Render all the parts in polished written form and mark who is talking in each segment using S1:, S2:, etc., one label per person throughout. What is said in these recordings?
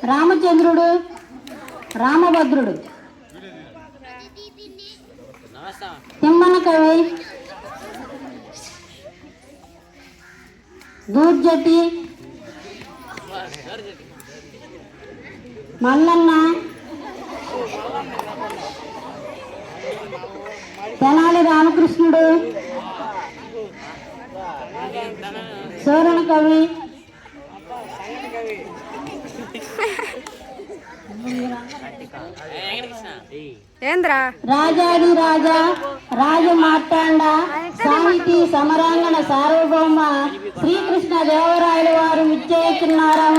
S1: రామచంద్రుడు, రామభద్రుడు, తిమ్మన కవి, దూర్జటి, మల్లన్న, తెనాలి రామకృష్ణుడు, సోరణ కవి, రాజాది రాజా, రాజు మార్తాండ, సాహితీ సమరాంగణ సార్వభౌమ శ్రీకృష్ణ దేవరాయల వారు విచ్చేస్తున్నారో.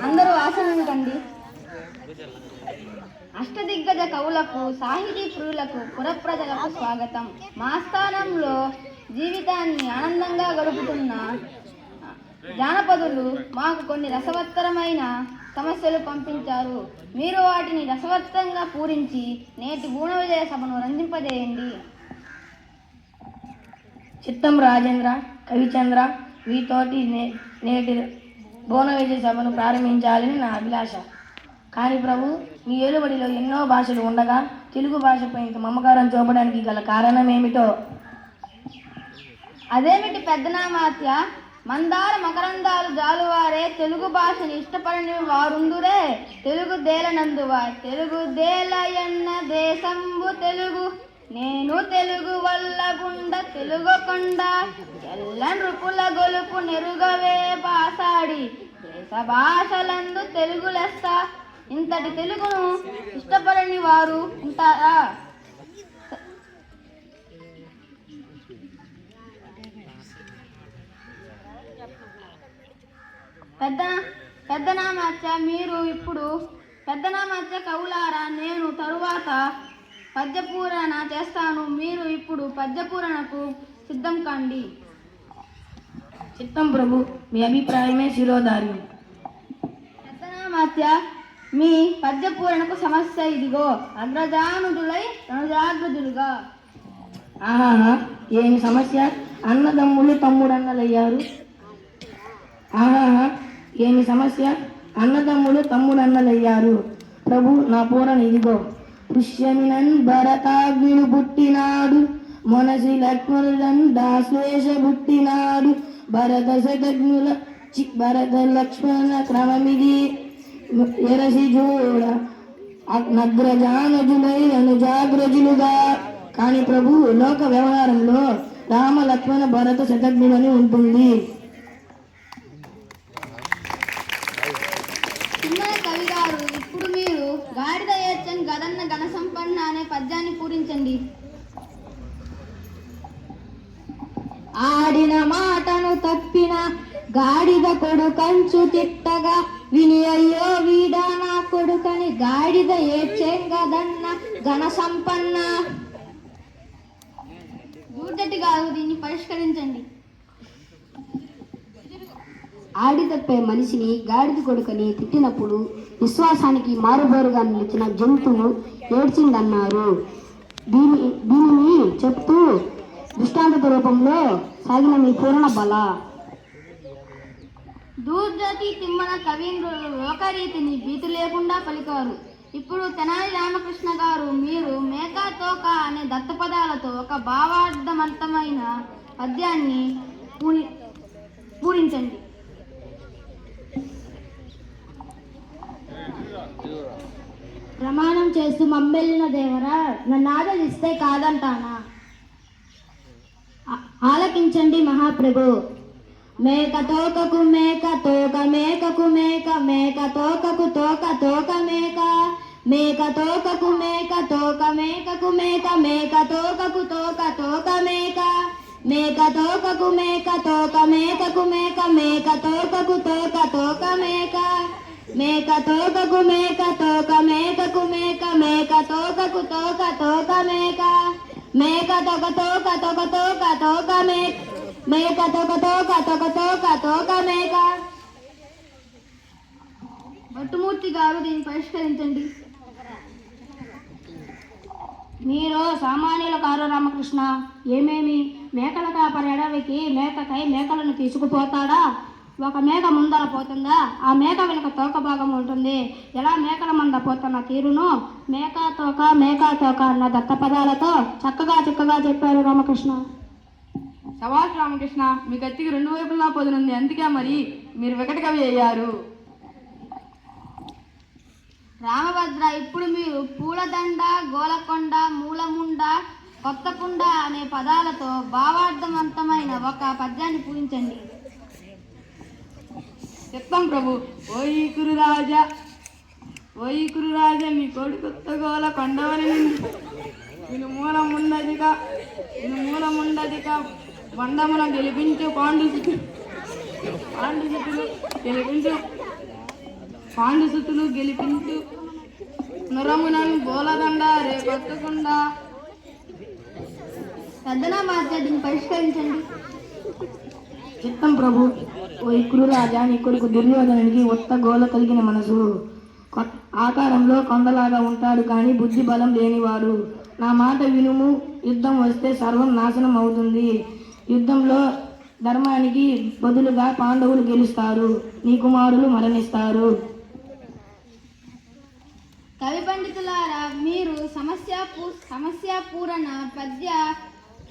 S1: అందరూ ఆసనంకండి. అష్టదిగ్గజ కవులకు, సాహితీ ప్రియులకు, పురప్రజలకు స్వాగతం. మా స్థానంలో జీవితాన్ని ఆనందంగా గడుపుతున్న జానపదులు మాకు కొన్ని రసవత్తరమైన సమస్యలు పంపించారు. మీరు వాటిని రసవత్తంగా పూరించి నేటి బోన విజయ సభను రంజింపజేయండి. చిత్తం రాజేంద్ర, కవిచంద్ర, వీతోటి నేటి బోన విజయ సభను ప్రారంభించాలని నా అభిలాష. కానీ ప్రభు, మీ ఏలుబడిలో ఎన్నో భాషలు ఉండగా తెలుగు భాషపై ఇంత మమకారం చూపడానికి గల కారణం ఏమిటో?
S2: అదేమిటి పెద్దనామాత్య, మందార మకరందాలు జాలువారే తెలుగు భాషను ఇష్టపడని వారుందురే. తెలుగు దేలనందువా, తెలుగు దేలయన్న దేశంబు తెలుగు, నేను తెలుగు వల్ల గుండ తెలుగు కొండ, ఎల్ల నృపుల గొలుపు నెరుగవే బాసాడి, దేశ భాషలందు తెలుగు లెస్స. ఇంతటి తెలుగును ఇష్టపడని వారు ఉంటారా? పెద్దనామాత్య మీరు ఇప్పుడు పెద్దనామాత్య కవులారా, నేను తరువాత పద్యపూరణ చేస్తాను. మీరు ఇప్పుడు పద్యపూరణకు సిద్ధం కండి.
S1: చిత్తం ప్రభు, మీ అభిప్రాయమే శిరోధార్యం.
S2: పెద్దనామాత్య, మీ పద్యపూరణకు సమస్య ఇదిగో. అగ్రజానుడులై రణజాగ్రజులుగా.
S1: ఆహా, ఏమి సమస్య? అన్నదమ్ములు తమ్ముడన్నలయ్యారు. ఆహా, ఏమి సమస్య? అన్నదమ్ములు తమ్ముడన్నలయ్యారు. ప్రభు, నా పూరణ ఇదిగో. పుష్యమినన్ భరతాగ్నుడు పుట్టినాడు, మొనసి లక్ష్మణుడన్ దాశ్లేష పుట్టినాడు, భరత శతజ్ఞుల భరత లక్ష్మణ క్రమమిది ఎరసి జోడ నగ్రజానజులై అనుజాగ్రజులుగా. కానీ ప్రభు, లోక వ్యవహారంలో రామ లక్ష్మణ భరత శతజ్ఞులని ఉంటుంది.
S2: కవి గారు, ఇప్పుడు మీరు గాడిద ఏడ్చన్ గదన్న గణ సంపన్న అనే పద్యాన్ని పూరించండి.
S1: ఆడిన మాటను తప్పిన గాడిద కొడుకంచు తిట్టగా, విని అయ్యో వీడా నా కొడుకని గాడిద ఏడ్చేం గదన్న ఘన సంపన్న.
S2: దూర్జటి గారు, దీన్ని పరిష్కరించండి.
S1: ఆడి తప్పే మనిషిని గాడిద కొడుకని తిట్టినప్పుడు విశ్వాసానికి మారుబోరుగా నిలిచిన జంతువు ఏడ్చిందన్నారు. దీనిని చెప్తూ దృష్టాంత రూపంలో సాగిన మీ పూర్ణ బల.
S2: దూర్జటి తిమ్మన కవీంద్రులు లోకరీతిని భీతి లేకుండా పలికారు. ఇప్పుడు తెనాలి రామకృష్ణ గారు, మీరు మేకా తోక అనే దత్తపదాలతో ఒక భావార్థవంతమైన పద్యాన్ని పూరించండి.
S1: ప్రమాణం చేస్తూ మమ్మెల్లిన దేవరా, నన్ను ఆదరిస్తే కాదంటానా? ఆలకించండి మహాప్రభు. మేక తోకకు మేక తోక, మేకకు మేక, మేక తోకకు తోక, తోక మేక, మేక తోకకు మేక తోక, మేకకు మేక, మేక తోకకు తోక, తోక మేక, మేక తోకకు మేక తోక, మేకకు మేక, మేక తోకకు తోక, తోక మేక, మేక తోకకు మేక తోక, మేకకు మేక, మేక తోకకు తోక, తోక మేక, మేక తోక తోక తోక తోక, తోక మేక, మేక తోక తోక తోక తోక, తోక మేక.
S2: భట్టుమూర్తి గారు దీన్ని పరిష్కరించండి.
S3: మీరు సామాన్యుల కారు రామకృష్ణ. ఏమేమి మేకల కాపరి అడవికి మేకకై మేకలను తీసుకుపోతాడా? ఒక మేక ముందర పోతుందా, ఆ మేక వెనుక తోక భాగం ఉంటుంది. ఎలా మేకల మంద పోతున్న తీరును మేకా తోక అన్న దత్త పదాలతో చక్కగా చెప్పారు రామకృష్ణ.
S4: శభాష్ రామకృష్ణ, మీ కత్తికి రెండు వైపులా పొదనుంది, అందుకే మరి మీరు వికట కవి అయ్యారు.
S2: రామభద్ర, ఇప్పుడు మీరు పూలదండ, గోలకొండ, మూలముండ, కొత్తకుండ అనే పదాలతో భావార్థవంతమైన ఒక పద్యాన్ని పూరించండి.
S4: చెప్తాం ప్రభు. ఓయి కురురాజా మీ కోడి కొత్త గోల కొండవని విను మూలముండదిగా బండమున గెలిపించు పాండుసుతులు గెలిపించు నురమునను బోలదండ రే కొత్తకుండా.
S2: పెద్దనా మాత్రం దీన్ని పరిష్కరించండి.
S3: చిత్తం ప్రభు. ఓ ఇక్కురు రాజా, నీ కొడుకు దుర్యోధనునికి ఒత్త గోల కలిగిన మనసు. ఆకారంలో కొండలాగా ఉంటాడు, కానీ బుద్ధి బలం లేనివాడు. నా మాట వినుము, యుద్ధం వస్తే సర్వం నాశనం అవుతుంది. యుద్ధంలో ధర్మానికి బదులుగా పాండవులు గెలుస్తారు, నీ కుమారులు మరణిస్తారు.
S2: కవి పండితులారా, మీరు సమస్యాపూరణ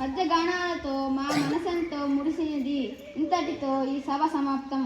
S2: పద్య గానాలతో మా మనసెంతో ముడిసినది. ఇంతటితో ఈ సభ సమాప్తం.